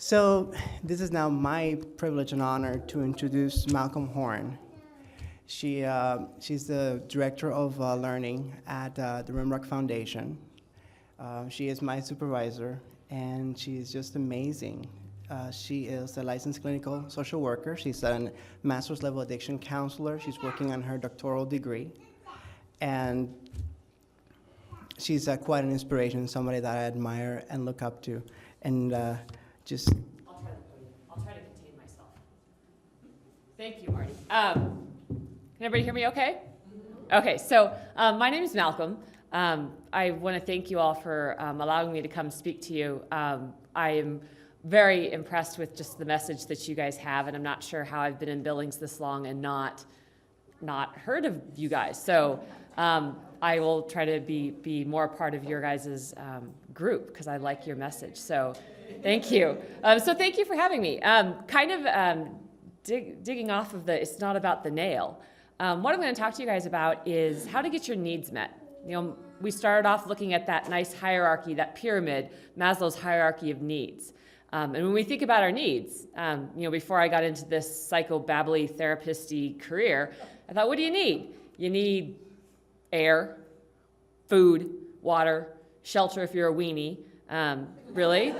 So this is now my privilege and honor to introduce Malcolm Horn. She's the Director of Learning at the Rimrock Foundation. She is my supervisor, and she is just amazing. She is a licensed clinical social worker. She's a master's level addiction counselor. She's working on her doctoral degree. And she's quite an inspiration, somebody that I admire and look up to. And just... I'll try to contain myself. Thank you, Marty. Can everybody hear me okay? Okay, so my name is Malcolm. I want to thank you all for allowing me to come speak to you. I am very impressed with just the message that you guys have, and I'm not sure how I've been in Billings this long and not heard of you guys. So I will try to be more a part of your guys' group because I like your message. So thank you. So thank you for having me. Digging off of it's not about the nail. What I'm going to talk to you guys about is how to get your needs met. You know, we started off looking at that nice hierarchy, that pyramid, Maslow's hierarchy of needs. And when we think about our needs, before I got into this psychobabbly therapist-y career, I thought, what do you need? You need air, food, water, shelter if you're a weenie, really?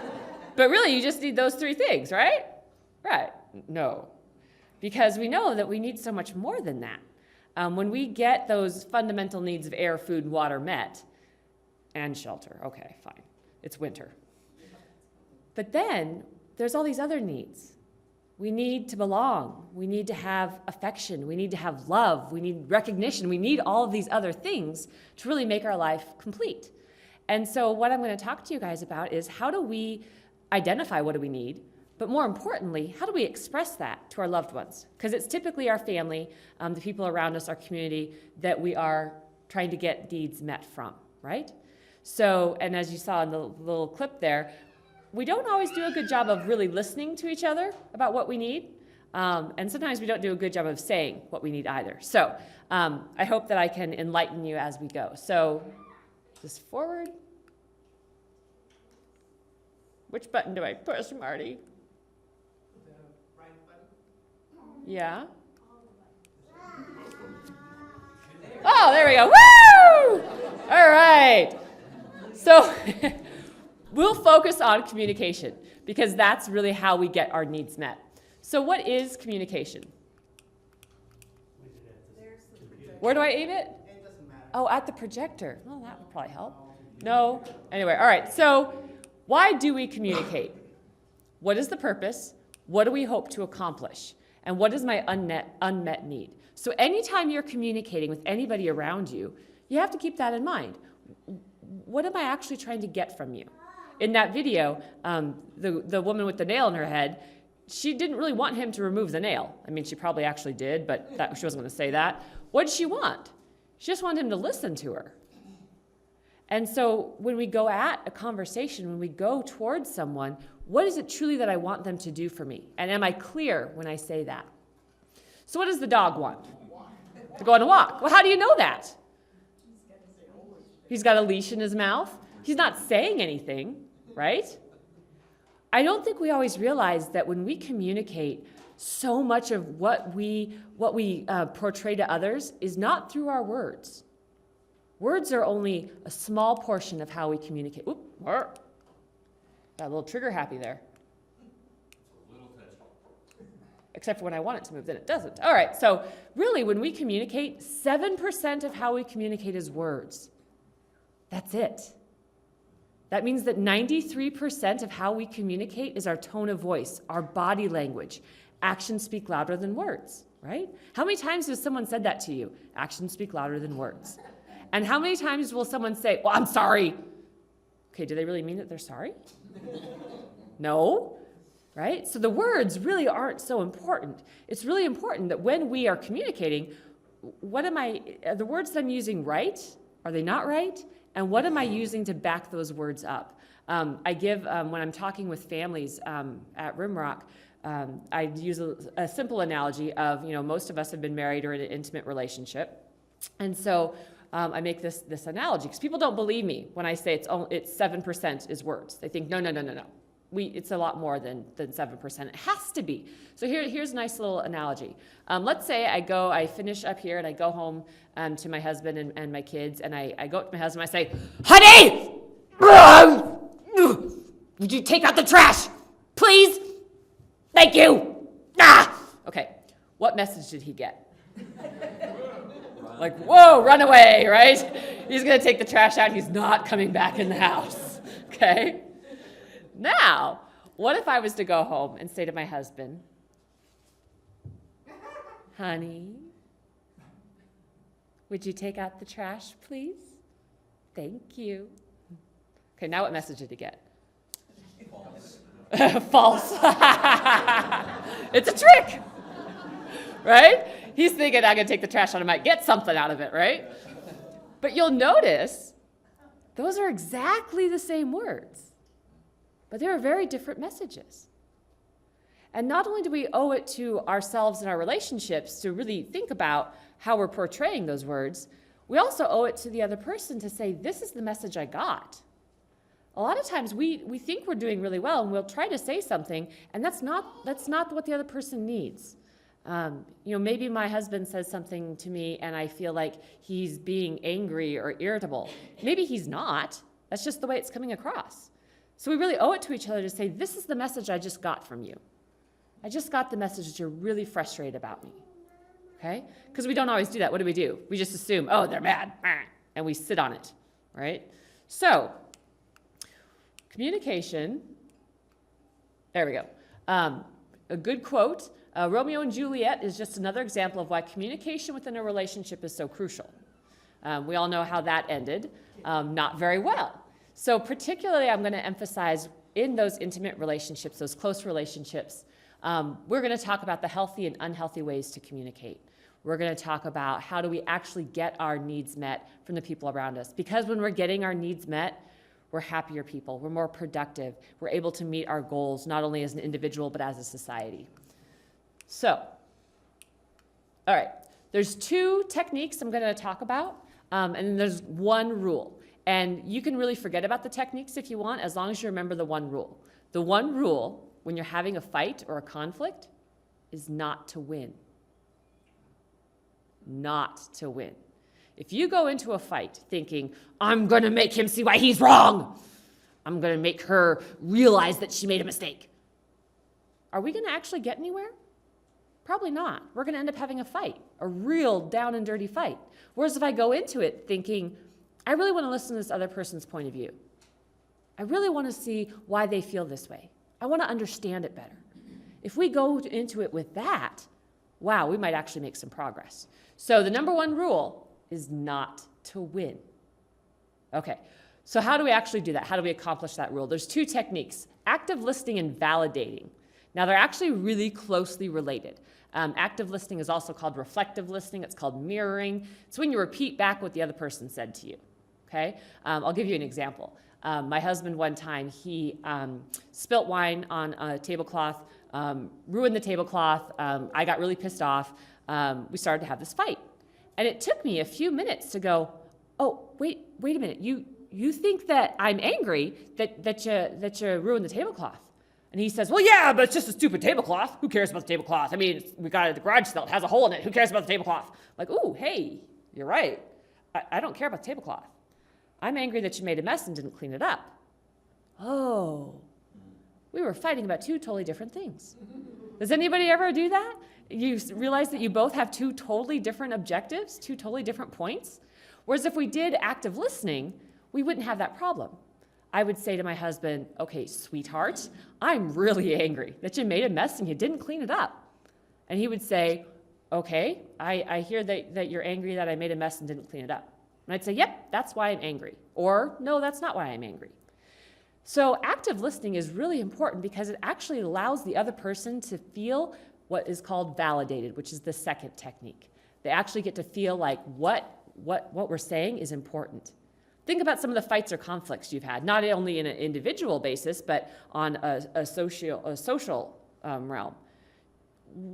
But really, you just need those three things, right? Right, no. Because we know that we need so much more than that. When we get those fundamental needs of air, food, and water met, and shelter, okay, fine, it's winter. But then there's all these other needs. We need to belong. We need to have affection. We need to have love. We need recognition. We need all of these other things to really make our life complete. And so what I'm going to talk to you guys about is how do we identify what do we need, but more importantly, how do we express that to our loved ones? Because it's typically our family, the people around us, our community, that we are trying to get needs met from, right? So, and as you saw in the little clip there, we don't always do a good job of really listening to each other about what we need. And sometimes we don't do a good job of saying what we need either. So I hope that I can enlighten you as we go. So just forward. Which button do I push, Marty? The right button. Yeah. Oh, there we go. Woo! All right. So we'll focus on communication because that's really how we get our needs met. So what is communication? Where do I aim it? It doesn't matter. Oh, at the projector. Oh, that would probably help. No? Anyway, all right. So why do we communicate? What is the purpose? What do we hope to accomplish? And what is my unmet need? So anytime you're communicating with anybody around you, you have to keep that in mind. What am I actually trying to get from you? In that video, the woman with the nail in her head, she didn't really want him to remove the nail. I mean, she probably actually did, but she wasn't going to say that. What did she want? She just wanted him to listen to her. And so when we go at a conversation, when we go towards someone, what is it truly that I want them to do for me? And am I clear when I say that? So what does the dog want? To go on a walk. Well, how do you know that? He's got a leash in his mouth. He's not saying anything, right? I don't think we always realize that when we communicate, so much of what we portray to others is not through our words. Words are only a small portion of how we communicate. Oop, got a little trigger happy there. It's a little touchy. Except for when I want it to move, then it doesn't. All right, so really when we communicate, 7% of how we communicate is words. That's it. That means that 93% of how we communicate is our tone of voice, our body language. Actions speak louder than words, right? How many times has someone said that to you? Actions speak louder than words. And how many times will someone say, well, I'm sorry? Okay, do they really mean that they're sorry? No, right? So the words really aren't so important. It's really important that when we are communicating, are the words that I'm using right? Are they not right? And what am I using to back those words up? I give, when I'm talking with families at Rimrock, I use a simple analogy of, most of us have been married or in an intimate relationship. And so I make this analogy because people don't believe me when I say it's 7% is words. They think, no. it's a lot more than 7%. It has to be. So here's a nice little analogy. Let's say I finish up here and I go home to my husband and my kids, and I go up to my husband and I say, honey, would you take out the trash, please? Thank you. Okay, what message did he get? Like, whoa, run away, right? He's gonna take the trash out, he's not coming back in the house, okay? Now, what if I was to go home and say to my husband, honey, would you take out the trash, please? Thank you. Okay, now what message did he get? False. False. It's a trick, right? He's thinking I'm gonna take the trash out, I might get something out of it, right? But you'll notice those are exactly the same words, but they are very different messages. And not only do we owe it to ourselves and our relationships to really think about how we're portraying those words, we also owe it to the other person to say, this is the message I got. A lot of times we think we're doing really well and we'll try to say something, and that's not what the other person needs. Maybe my husband says something to me and I feel like he's being angry or irritable. Maybe he's not. That's just the way it's coming across. So we really owe it to each other to say, this is the message I just got from you. I just got the message that you're really frustrated about me. Okay? Because we don't always do that. What do? We just assume, oh, they're mad, and we sit on it, right? So, communication, there we go. A good quote, Romeo and Juliet is just another example of why communication within a relationship is so crucial. We all know how that ended, not very well. So particularly I'm going to emphasize in those intimate relationships, those close relationships, we're going to talk about the healthy and unhealthy ways to communicate. We're going to talk about how do we actually get our needs met from the people around us. Because when we're getting our needs met, we're happier people, we're more productive, we're able to meet our goals, not only as an individual, but as a society. So, all right, there's 2 techniques I'm going to talk about, and then there's 1 rule. And you can really forget about the techniques if you want, as long as you remember the 1 rule. The 1 rule, when you're having a fight or a conflict, is not to win. Not to win. If you go into a fight thinking, I'm going to make him see why he's wrong, I'm going to make her realize that she made a mistake, are we going to actually get anywhere? Probably not. We're going to end up having a fight, a real down and dirty fight. Whereas if I go into it thinking, I really want to listen to this other person's point of view. I really want to see why they feel this way. I want to understand it better. If we go into it with that, wow, we might actually make some progress. So the number 1 rule is not to win. Okay, so how do we actually do that? How do we accomplish that rule? There's 2 techniques, active listening and validating. Now they're actually really closely related. Active listening is also called reflective listening. It's called mirroring. It's when you repeat back what the other person said to you, okay? I'll give you an example. My husband one time, he spilt wine on a tablecloth, ruined the tablecloth. I got really pissed off. We started to have this fight. And it took me a few minutes to go, oh, wait a minute. You think that I'm angry that you ruined the tablecloth. And he says, well, yeah, but it's just a stupid tablecloth. Who cares about the tablecloth? I mean, we got it at the garage sale. It has a hole in it. Who cares about the tablecloth? Like, ooh, hey, you're right. I don't care about the tablecloth. I'm angry that you made a mess and didn't clean it up. Oh, we were fighting about 2 totally different things. Does anybody ever do that? You realize that you both have 2 totally different objectives, 2 totally different points? Whereas if we did active listening, we wouldn't have that problem. I would say to my husband, okay, sweetheart, I'm really angry that you made a mess and you didn't clean it up. And he would say, okay, I hear that you're angry that I made a mess and didn't clean it up. And I'd say, yep, that's why I'm angry. Or, no, that's not why I'm angry. So active listening is really important because it actually allows the other person to feel what is called validated, which is the second technique. They actually get to feel like what we're saying is important. Think about some of the fights or conflicts you've had, not only in an individual basis, but on a social realm.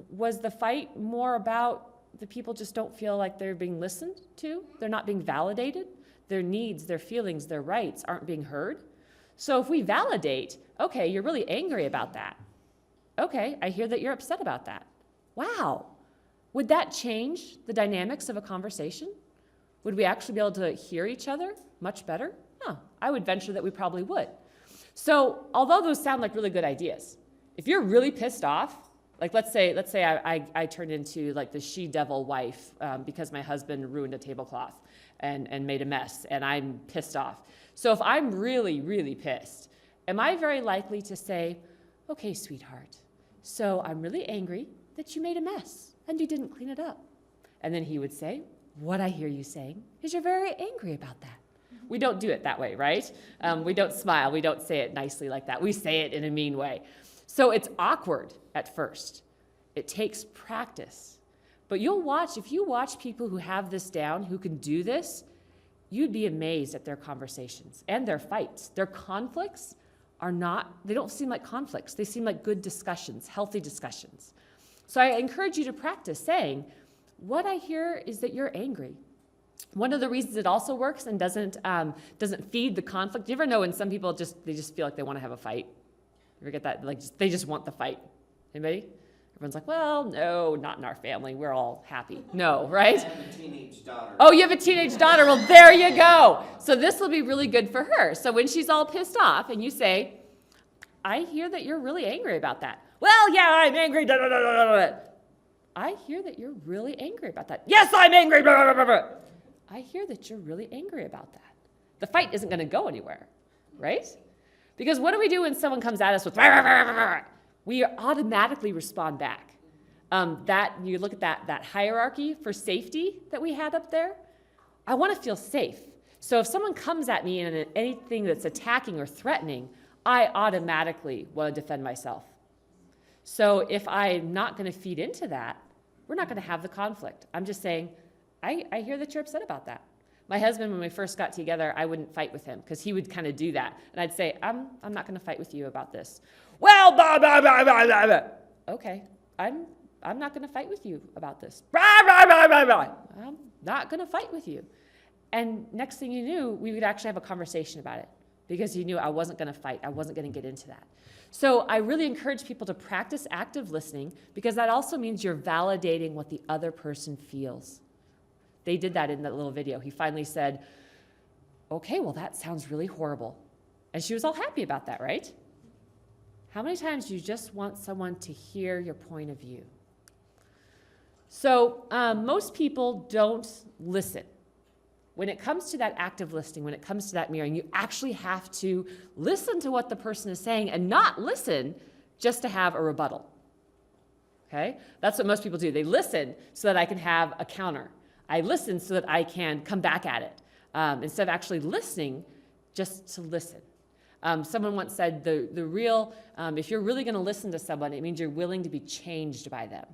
Was the fight more about the people just don't feel like they're being listened to? They're not being validated? Their needs, their feelings, their rights aren't being heard? So if we validate, okay, you're really angry about that. Okay, I hear that you're upset about that. Wow. Would that change the dynamics of a conversation? Would we actually be able to hear each other much better? No, I would venture that we probably would. So although those sound like really good ideas, if you're really pissed off, like let's say I turned into like the she-devil wife because my husband ruined a tablecloth and made a mess, and I'm pissed off. So if I'm really, really pissed, am I very likely to say, okay, sweetheart, so I'm really angry that you made a mess and you didn't clean it up? And then he would say, what I hear you saying is you're very angry about that. We don't do it that way, right? We don't smile. We don't say it nicely like that. We say it in a mean way. So it's awkward at first. It takes practice. But you'll watch, if you watch people who have this down, who can do this, you'd be amazed at their conversations and their fights. Their conflicts are not, they don't seem like conflicts. They seem like good discussions, healthy discussions. So I encourage you to practice saying, what I hear is that you're angry. One of the reasons it also works and doesn't feed the conflict. Do you ever know when some people just feel like they want to have a fight? You ever get that? Like they just want the fight. Anybody? Everyone's like, well, no, not in our family. We're all happy. No, right? I have a teenage daughter. Oh, you have a teenage daughter. Well, there you go. So this will be really good for her. So when she's all pissed off and you say, I hear that you're really angry about that. Well, yeah, I'm angry. Da, da, da, da, da. I hear that you're really angry about that. Yes, I'm angry. Blah, blah, blah, blah. I hear that you're really angry about that. The fight isn't going to go anywhere, right? Because what do we do when someone comes at us with, rah, rah, rah, rah, rah? We automatically respond back. You look at that hierarchy for safety that we had up there. I want to feel safe. So if someone comes at me in anything that's attacking or threatening, I automatically want to defend myself. So if I'm not going to feed into that, we're not going to have the conflict. I'm just saying, I hear that you're upset about that. My husband, when we first got together, I wouldn't fight with him because he would kind of do that. And I'd say, I'm not going to fight with you about this. Well, blah, blah, blah, blah, blah, blah. Okay, I'm not going to fight with you about this. Blah, blah, blah, blah, blah. I'm not going to fight with you. And next thing you knew, we would actually have a conversation about it because he knew I wasn't going to fight. I wasn't going to get into that. So I really encourage people to practice active listening because that also means you're validating what the other person feels. They did that in that little video. He finally said, okay, well, that sounds really horrible. And she was all happy about that, right? How many times do you just want someone to hear your point of view? So most people don't listen. When it comes to that active listening, when it comes to that mirroring, you actually have to listen to what the person is saying and not listen just to have a rebuttal. Okay? That's what most people do. They listen so that I can have a counter. I listen so that I can come back at it instead of actually listening just to listen. Someone once said the real, if you're really going to listen to someone, it means you're willing to be changed by them.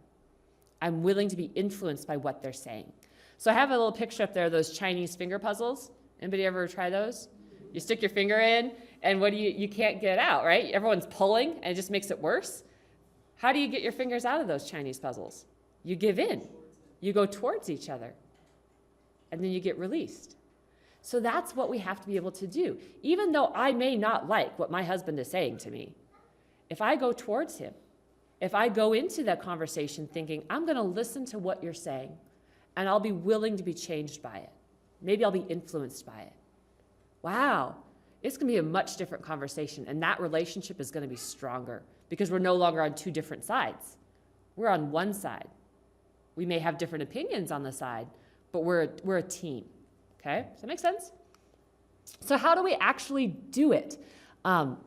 I'm willing to be influenced by what they're saying. So I have a little picture up there of those Chinese finger puzzles. Anybody ever try those? You stick your finger in, and you can't get it out, right? Everyone's pulling, and it just makes it worse. How do you get your fingers out of those Chinese puzzles? You give in. You go towards each other, and then you get released. So that's what we have to be able to do. Even though I may not like what my husband is saying to me, if I go towards him, if I go into that conversation thinking, I'm going to listen to what you're saying, and I'll be willing to be changed by it. Maybe I'll be influenced by it. Wow, it's going to be a much different conversation, and that relationship is going to be stronger because we're no longer on two different sides. We're on one side. We may have different opinions on the side, but we're a team. Okay, does that make sense? So how do we actually do it?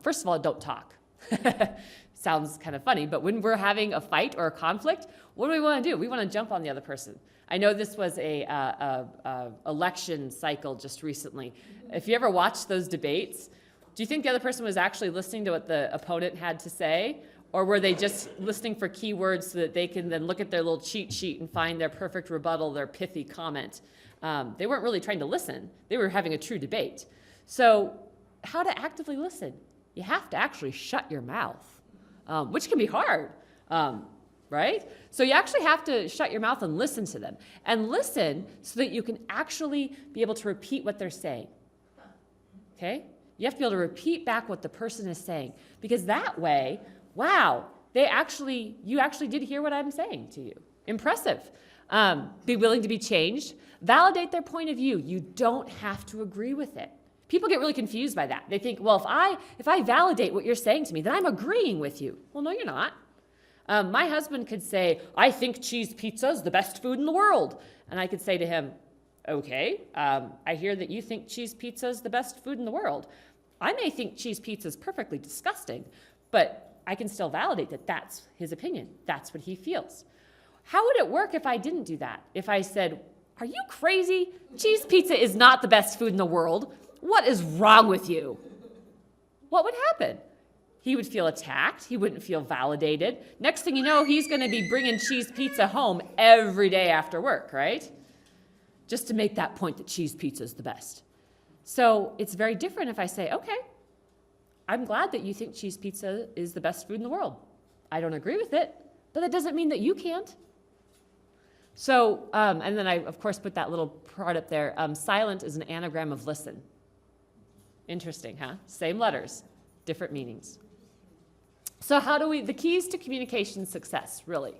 First of all, don't talk. Sounds kind of funny, but when we're having a fight or a conflict, what do we want to do? We want to jump on the other person. I know this was a election cycle just recently. If you ever watched those debates, do you think the other person was actually listening to what the opponent had to say? Or were they just listening for keywords so that they can then look at their little cheat sheet and find their perfect rebuttal, their pithy comment? They weren't really trying to listen. They were having a true debate. So how to actively listen? You have to actually shut your mouth, which can be hard, right? So you actually have to shut your mouth and listen to them. And listen so that you can actually be able to repeat what they're saying, okay? You have to be able to repeat back what the person is saying, because that way, wow, you actually did hear what I'm saying to you. Impressive. Be willing to be changed. Validate their point of view. You don't have to agree with it. People get really confused by that. They think, well, if I validate what you're saying to me, then I'm agreeing with you. Well, no, you're not. My husband could say, I think cheese pizza is the best food in the world. And I could say to him, okay, I hear that you think cheese pizza is the best food in the world. I may think cheese pizza is perfectly disgusting, but I can still validate that that's his opinion. That's what he feels. How would it work if I didn't do that? If I said, are you crazy? Cheese pizza is not the best food in the world. What is wrong with you? What would happen? He would feel attacked. He wouldn't feel validated. Next thing you know, he's going to be bringing cheese pizza home every day after work, right? Just to make that point that cheese pizza is the best. So it's very different if I say, okay, I'm glad that you think cheese pizza is the best food in the world. I don't agree with it, but that doesn't mean that you can't. So, and then I, of course, put that little part up there. Silent is an anagram of listen. Interesting, huh? Same letters, different meanings. So how do the keys to communication success, really?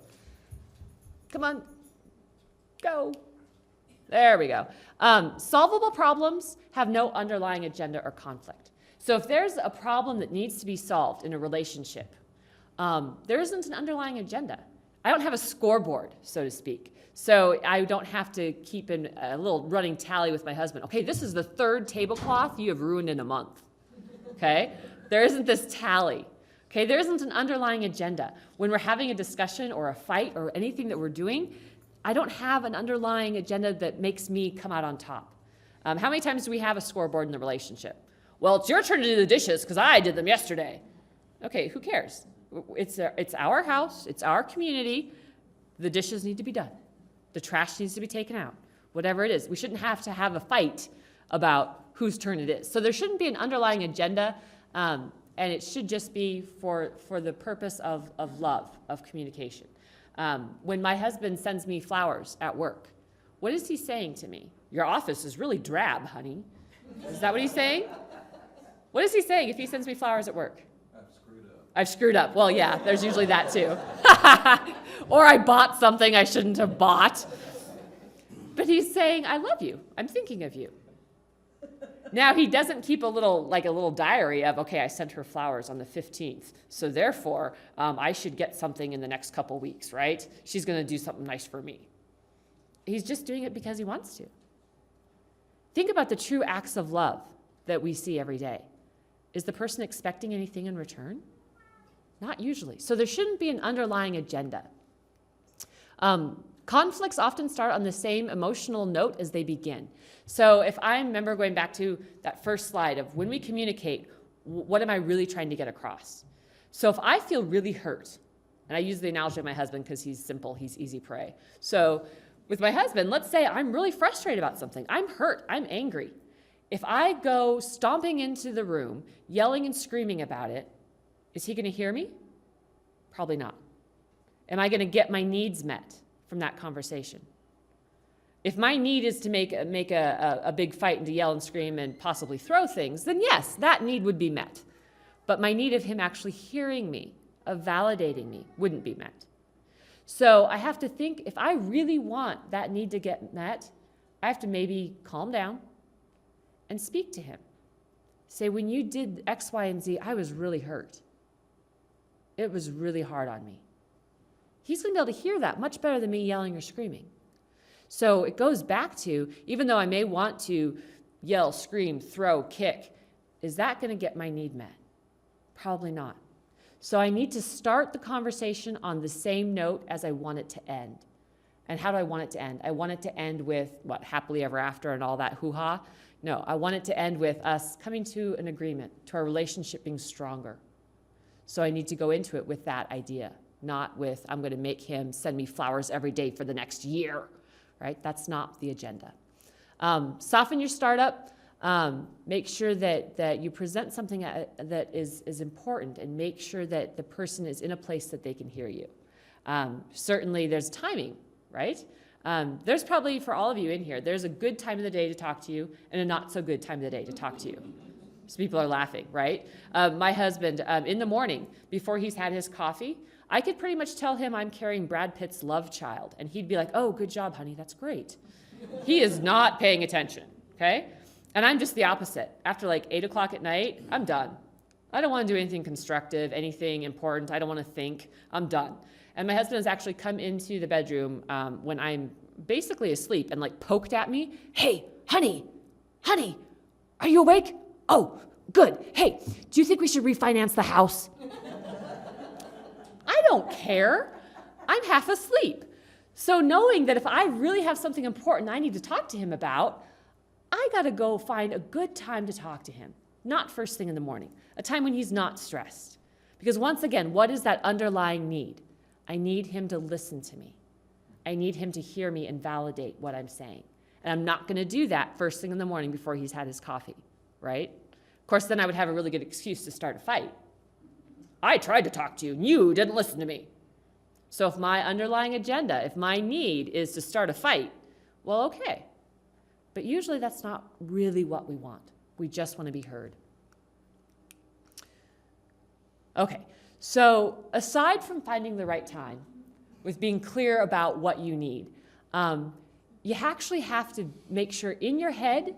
Come on, go. There we go. Solvable problems have no underlying agenda or conflict. So if there's a problem that needs to be solved in a relationship, there isn't an underlying agenda. I don't have a scoreboard, so to speak. So I don't have to keep a little running tally with my husband. Okay, this is the third tablecloth you have ruined in a month. Okay? There isn't this tally. Okay, there isn't an underlying agenda. When we're having a discussion or a fight or anything that we're doing, I don't have an underlying agenda that makes me come out on top. How many times do we have a scoreboard in the relationship? Well, it's your turn to do the dishes because I did them yesterday. Okay, who cares? It's our house, it's our community. The dishes need to be done. The trash needs to be taken out. Whatever it is. We shouldn't have to have a fight about whose turn it is. So there shouldn't be an underlying agenda, and it should just be for the purpose of love, of communication. When my husband sends me flowers at work, what is he saying to me? Your office is really drab, honey. Is that what he's saying? What is he saying if he sends me flowers at work? I've screwed up. Well, yeah, there's usually that too. Or I bought something I shouldn't have bought. But he's saying, I love you. I'm thinking of you. Now, he doesn't keep a little diary of, okay, I sent her flowers on the 15th, so therefore, I should get something in the next couple weeks, right? She's going to do something nice for me. He's just doing it because he wants to. Think about the true acts of love that we see every day. Is the person expecting anything in return? Not usually. So there shouldn't be an underlying agenda. Conflicts often start on the same emotional note as they begin. So if I remember going back to that first slide of when we communicate, what am I really trying to get across? So if I feel really hurt, and I use the analogy of my husband because he's simple, he's easy prey. So with my husband, let's say I'm really frustrated about something. I'm hurt, I'm angry. If I go stomping into the room, yelling and screaming about it, is he going to hear me? Probably not. Am I going to get my needs met from that conversation? If my need is to make a big fight and to yell and scream and possibly throw things, then yes, that need would be met. But my need of him actually hearing me, of validating me, wouldn't be met. So I have to think, if I really want that need to get met, I have to maybe calm down and speak to him. Say, when you did X, Y, and Z, I was really hurt. It was really hard on me. He's going to be able to hear that much better than me yelling or screaming. So it goes back to, even though I may want to yell, scream, throw, kick, is that going to get my need met? Probably not. So I need to start the conversation on the same note as I want it to end. And how do I want it to end? I want it to end with, what, happily ever after and all that hoo-ha? No, I want it to end with us coming to an agreement, to our relationship being stronger. So I need to go into it with that idea, not with, I'm going to make him send me flowers every day for the next year, right? That's not the agenda. Soften your startup. Make sure that you present something that is important, and make sure that the person is in a place that they can hear you. Certainly there's timing, right? There's probably, for all of you in here, there's a good time of the day to talk to you and a not so good time of the day to talk to you. So people are laughing, right? My husband, in the morning, before he's had his coffee, I could pretty much tell him I'm carrying Brad Pitt's love child. And he'd be like, oh, good job, honey, that's great. He is not paying attention, okay? And I'm just the opposite. After like 8 o'clock at night, I'm done. I don't want to do anything constructive, anything important. I don't want to think. I'm done. And my husband has actually come into the bedroom when I'm basically asleep and like poked at me. Hey, honey, are you awake? Oh, good. Hey, do you think we should refinance the house? I don't care. I'm half asleep. So knowing that if I really have something important I need to talk to him about, I got to go find a good time to talk to him, not first thing in the morning, a time when he's not stressed. Because once again, what is that underlying need? I need him to listen to me. I need him to hear me and validate what I'm saying. And I'm not going to do that first thing in the morning before he's had his coffee, right? Of course, then I would have a really good excuse to start a fight. I tried to talk to you, and you didn't listen to me. So if my underlying agenda, if my need is to start a fight, well, okay. But usually that's not really what we want. We just want to be heard. Okay, so aside from finding the right time, with being clear about what you need, you actually have to make sure in your head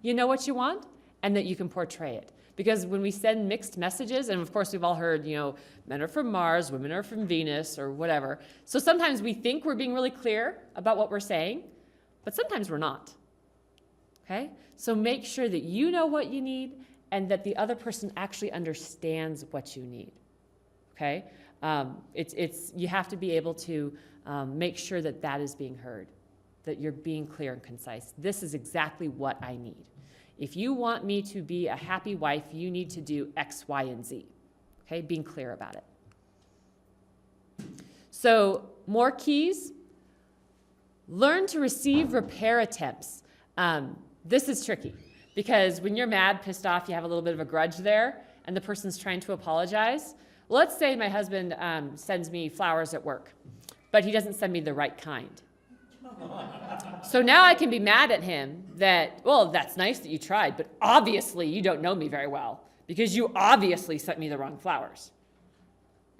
you know what you want and that you can portray it. Because when we send mixed messages, and of course we've all heard, men are from Mars, women are from Venus, or whatever. So sometimes we think we're being really clear about what we're saying, but sometimes we're not. Okay? So make sure that you know what you need and that the other person actually understands what you need. Okay? You have to be able to make sure that that is being heard, that you're being clear and concise. This is exactly what I need. If you want me to be a happy wife, you need to do X, Y, and Z. Okay? Being clear about it. So, more keys. Learn to receive repair attempts. This is tricky because when you're mad, pissed off, you have a little bit of a grudge there, and the person's trying to apologize. Well, let's say my husband sends me flowers at work, but he doesn't send me the right kind. So now I can be mad at him that, well, that's nice that you tried, but obviously you don't know me very well because you obviously sent me the wrong flowers.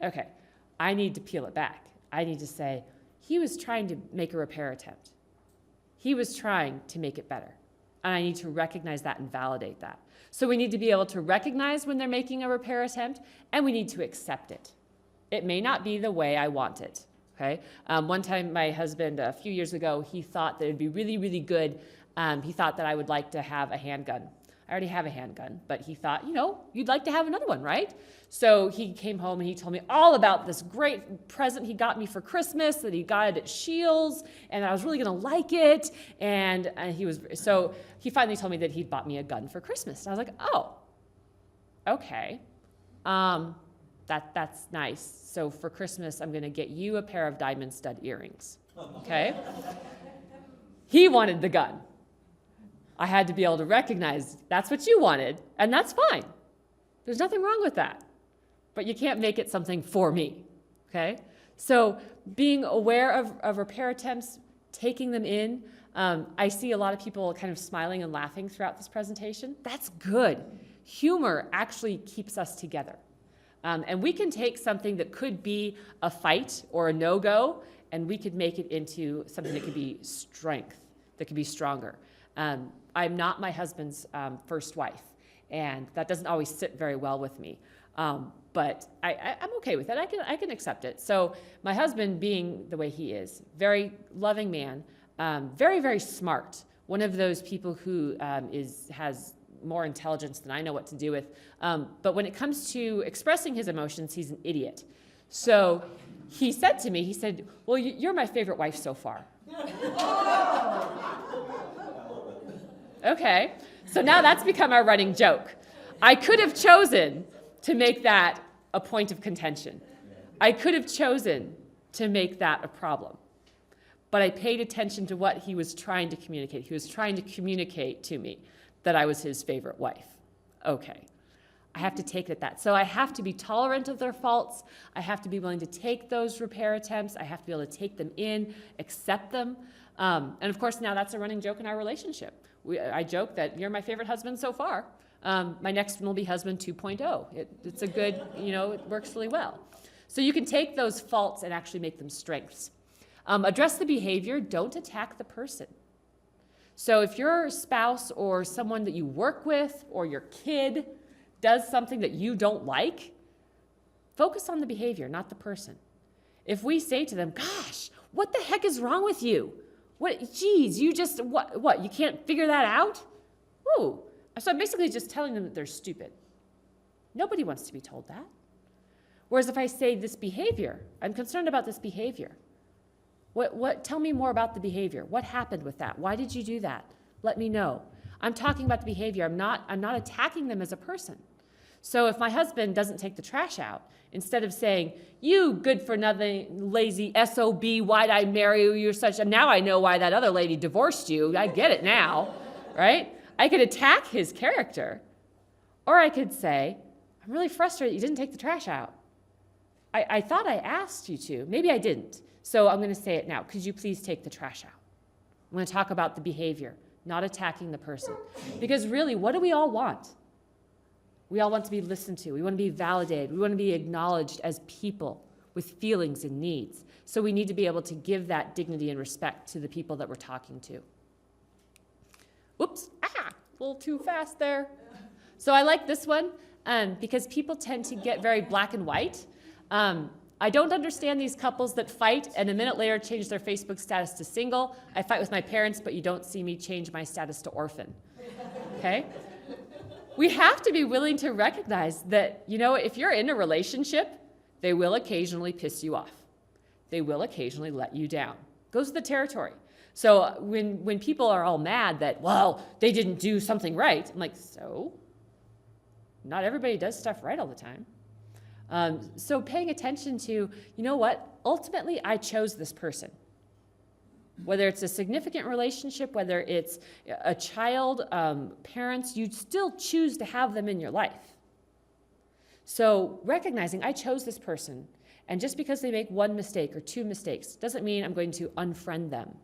Okay, I need to peel it back. I need to say, he was trying to make a repair attempt. He was trying to make it better. And I need to recognize that and validate that. So we need to be able to recognize when they're making a repair attempt, and we need to accept it. It may not be the way I want it. Okay. One time, my husband, a few years ago, he thought that it'd be really, really good. He thought that I would like to have a handgun. I already have a handgun, but he thought, you'd like to have another one, right? So he came home and he told me all about this great present he got me for Christmas that he got it at Scheels, and I was really going to like it. And he finally told me that he'd bought me a gun for Christmas. And I was like, oh, okay. That's nice. So for Christmas, I'm going to get you a pair of diamond stud earrings, okay? He wanted the gun. I had to be able to recognize that's what you wanted, and that's fine. There's nothing wrong with that. But you can't make it something for me, okay? So being aware of repair attempts, taking them in. I see a lot of people kind of smiling and laughing throughout this presentation. That's good. Humor actually keeps us together. And we can take something that could be a fight or a no-go, and we could make it into something that could be strength, that could be stronger. I'm not my husband's first wife, and that doesn't always sit very well with me. But I'm okay with it. I can accept it. So my husband, being the way he is, very loving man, very, very smart. One of those people who has more intelligence than I know what to do with. But when it comes to expressing his emotions, he's an idiot. So he said to me, well, you're my favorite wife so far. Okay, so now that's become our running joke. I could have chosen to make that a point of contention. I could have chosen to make that a problem. But I paid attention to what he was trying to communicate. He was trying to communicate to me that I was his favorite wife. Okay, I have to take it at that. So I have to be tolerant of their faults. I have to be willing to take those repair attempts. I have to be able to take them in, accept them. And of course, now that's a running joke in our relationship. I joke that you're my favorite husband so far. My next one will be husband 2.0. It's a good, it works really well. So you can take those faults and actually make them strengths. Address the behavior, don't attack the person. So if your spouse or someone that you work with or your kid does something that you don't like, focus on the behavior, not the person. If we say to them, gosh, what the heck is wrong with you? Geez, you just, what, you can't figure that out? Ooh. So I'm basically just telling them that they're stupid. Nobody wants to be told that. Whereas if I say this behavior, I'm concerned about this behavior. Tell me more about the behavior. What happened with that? Why did you do that? Let me know. I'm talking about the behavior. I'm not attacking them as a person. So if my husband doesn't take the trash out, instead of saying, you good for nothing, lazy SOB, why'd I marry you? You're such, and now I know why that other lady divorced you. I get it now, right? I could attack his character, or I could say, I'm really frustrated you didn't take the trash out. I thought I asked you to. Maybe I didn't. So I'm going to say it now. Could you please take the trash out? I'm going to talk about the behavior, not attacking the person. Because really, what do we all want? We all want to be listened to. We want to be validated. We want to be acknowledged as people with feelings and needs. So we need to be able to give that dignity and respect to the people that we're talking to. Whoops, a little too fast there. So I like this one because people tend to get very black and white. I don't understand these couples that fight and a minute later change their Facebook status to single. I fight with my parents, but you don't see me change my status to orphan. Okay? We have to be willing to recognize that, if you're in a relationship, they will occasionally piss you off. They will occasionally let you down. Goes with the territory. So when people are all mad that, well, they didn't do something right, I'm like, so? Not everybody does stuff right all the time. So paying attention to, ultimately I chose this person. Whether it's a significant relationship, whether it's a child, parents, you still choose to have them in your life. So recognizing I chose this person, and just because they make one mistake or two mistakes doesn't mean I'm going to unfriend them.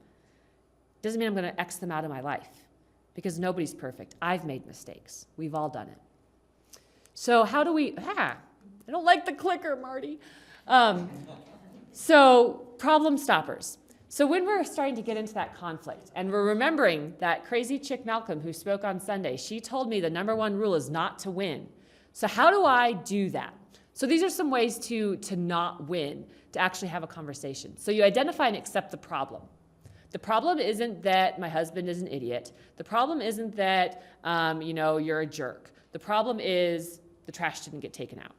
Doesn't mean I'm going to X them out of my life, because nobody's perfect. I've made mistakes. We've all done it. So how do we, I don't like the clicker, Marty. So problem stoppers. So when we're starting to get into that conflict, and we're remembering that crazy chick Malcolm who spoke on Sunday, she told me the number one rule is not to win. So how do I do that? So these are some ways to not win, to actually have a conversation. So you identify and accept the problem. The problem isn't that my husband is an idiot. The problem isn't that you're a jerk. The problem is the trash didn't get taken out.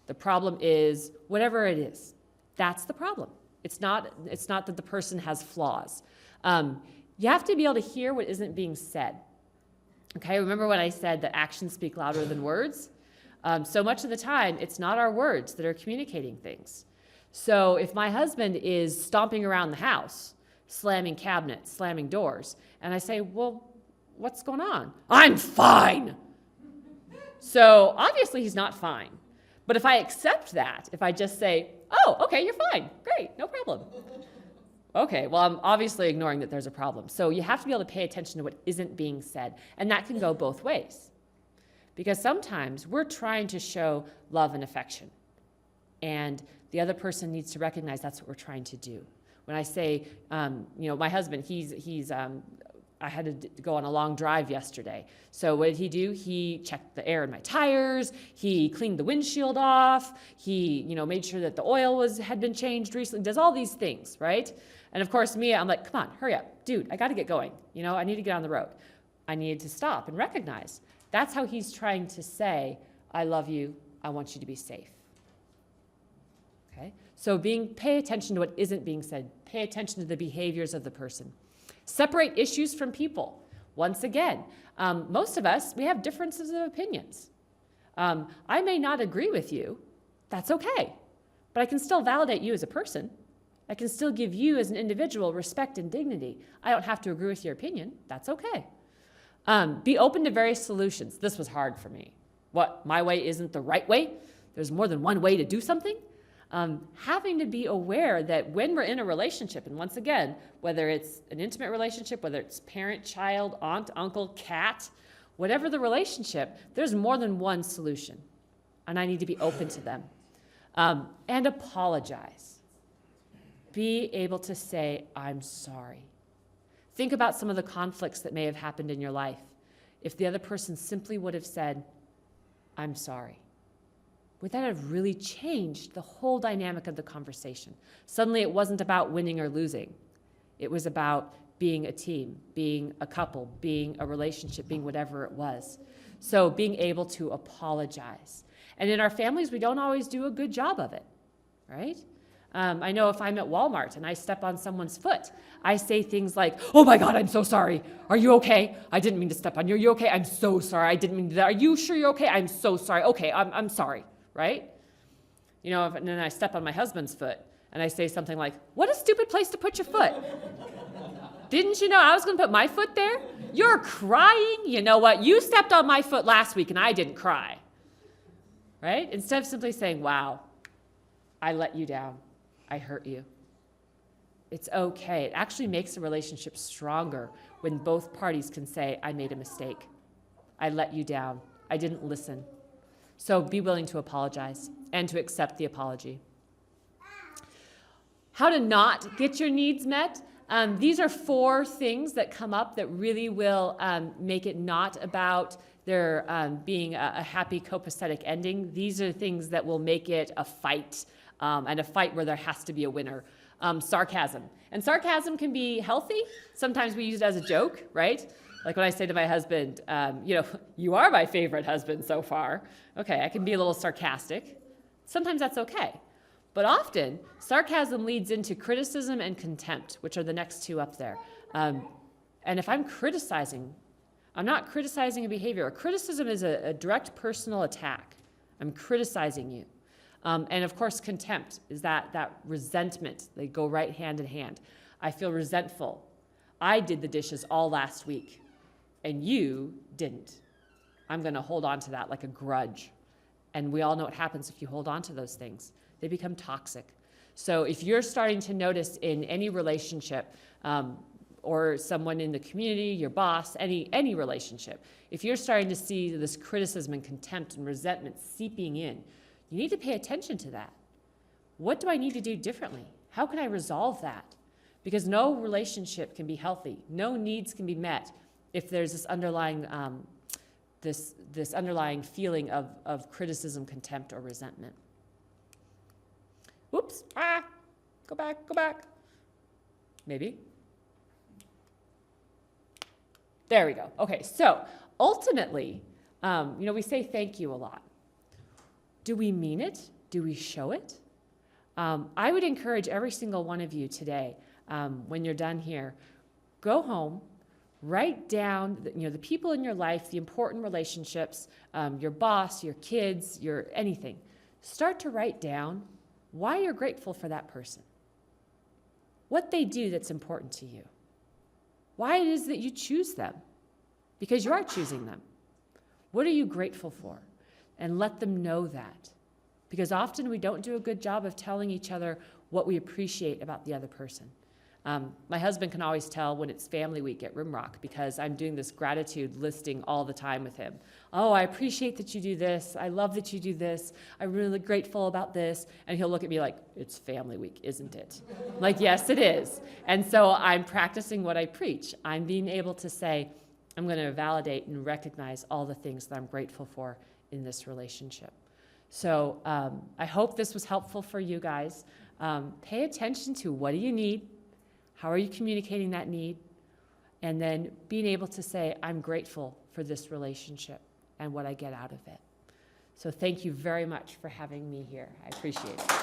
The problem is whatever it is. That's the problem. It's not that the person has flaws. You have to be able to hear what isn't being said. Okay, remember when I said that actions speak louder than words? So much of the time, it's not our words that are communicating things. So if my husband is stomping around the house, slamming cabinets, slamming doors, and I say, well, what's going on? I'm fine. So obviously he's not fine. But if I accept that, if I just say, oh, okay, you're fine, great, no problem. Okay, well, I'm obviously ignoring that there's a problem. So you have to be able to pay attention to what isn't being said. And that can go both ways. Because sometimes we're trying to show love and affection. And the other person needs to recognize that's what we're trying to do. When I say, my husband, I had to go on a long drive yesterday. So what did he do? He checked the air in my tires. He cleaned the windshield off. He, made sure that the oil had been changed recently. Does all these things, right? And of course, me, I'm like, come on, hurry up. Dude, I got to get going. I need to get on the road. I needed to stop and recognize. That's how he's trying to say, I love you. I want you to be safe. Okay? So pay attention to what isn't being said. Pay attention to the behaviors of the person. Separate issues from people. Once again, most of us, we have differences of opinions. I may not agree with you. That's okay. But I can still validate you as a person. I can still give you as an individual respect and dignity. I don't have to agree with your opinion. That's okay. Be open to various solutions. This was hard for me. What, my way isn't the right way? There's more than one way to do something? Having to be aware that when we're in a relationship, and once again, whether it's an intimate relationship, whether it's parent, child, aunt, uncle, cat, Whatever the relationship, there's more than one solution, and I need to be open to them. And apologize. Be able to say, I'm sorry. Think about some of the conflicts that may have happened in your life. If the other person simply would have said, I'm sorry, would that have really changed the whole dynamic of the conversation? Suddenly it wasn't about winning or losing. It was about being a team, being a couple, being a relationship, being whatever it was. So being able to apologize. And in our families, we don't always do a good job of it, right? I know if I'm at Walmart and I step on someone's foot, I say things like, oh my God, I'm so sorry. Are you okay? I didn't mean to step on you. Are you okay? I'm so sorry. I didn't mean to do that. Are you sure you're okay? I'm so sorry. Okay, I'm sorry, right? You know, and then I step on my husband's foot and I say something like, what a stupid place to put your foot. Didn't you know I was going to put my foot there? You're crying. You know what? You stepped on my foot last week and I didn't cry, right? Instead of simply saying, wow, I let you down. I hurt you. It's okay. It actually makes the relationship stronger when both parties can say, I made a mistake. I let you down. I didn't listen. So be willing to apologize and to accept the apology. How to not get your needs met. These are 4 things that come up that really will make it not about there being a happy copacetic ending. These are things that will make it a fight. And a fight where there has to be a winner. Sarcasm. And sarcasm can be healthy. Sometimes we use it as a joke, right? Like when I say to my husband, you are my favorite husband so far. Okay, I can be a little sarcastic. Sometimes that's okay. But often, sarcasm leads into criticism and contempt, which are the next 2 up there. And if I'm criticizing, I'm not criticizing a behavior. A criticism is a direct personal attack. I'm criticizing you. And of course, contempt is that resentment. They go right hand in hand. I feel resentful. I did the dishes all last week, and you didn't. I'm going to hold on to that like a grudge. And we all know what happens if you hold on to those things. They become toxic. So if you're starting to notice in any relationship, or someone in the community, your boss, any relationship, if you're starting to see this criticism and contempt and resentment seeping in, you need to pay attention to that. What do I need to do differently? How can I resolve that? Because no relationship can be healthy. No needs can be met if there's this underlying, this underlying feeling of criticism, contempt, or resentment. Whoops, go back. Maybe. There we go. Okay, so ultimately, we say thank you a lot. Do we mean it? Do we show it? I would encourage every single one of you today, when you're done here, go home, write down the people in your life, the important relationships, your boss, your kids, your anything. Start to write down why you're grateful for that person, what they do that's important to you, why it is that you choose them, because you are choosing them. What are you grateful for? And let them know that. Because often we don't do a good job of telling each other what we appreciate about the other person. My husband can always tell when it's family week at Rimrock because I'm doing this gratitude listing all the time with him. Oh, I appreciate that you do this. I love that you do this. I'm really grateful about this. And he'll look at me like, it's family week, isn't it? I'm like, yes, it is. And so I'm practicing what I preach. I'm being able to say, I'm going to validate and recognize all the things that I'm grateful for in this relationship. So I hope this was helpful for you guys. Pay attention to what do you need? How are you communicating that need? And then being able to say, I'm grateful for this relationship and what I get out of it. So thank you very much for having me here. I appreciate it.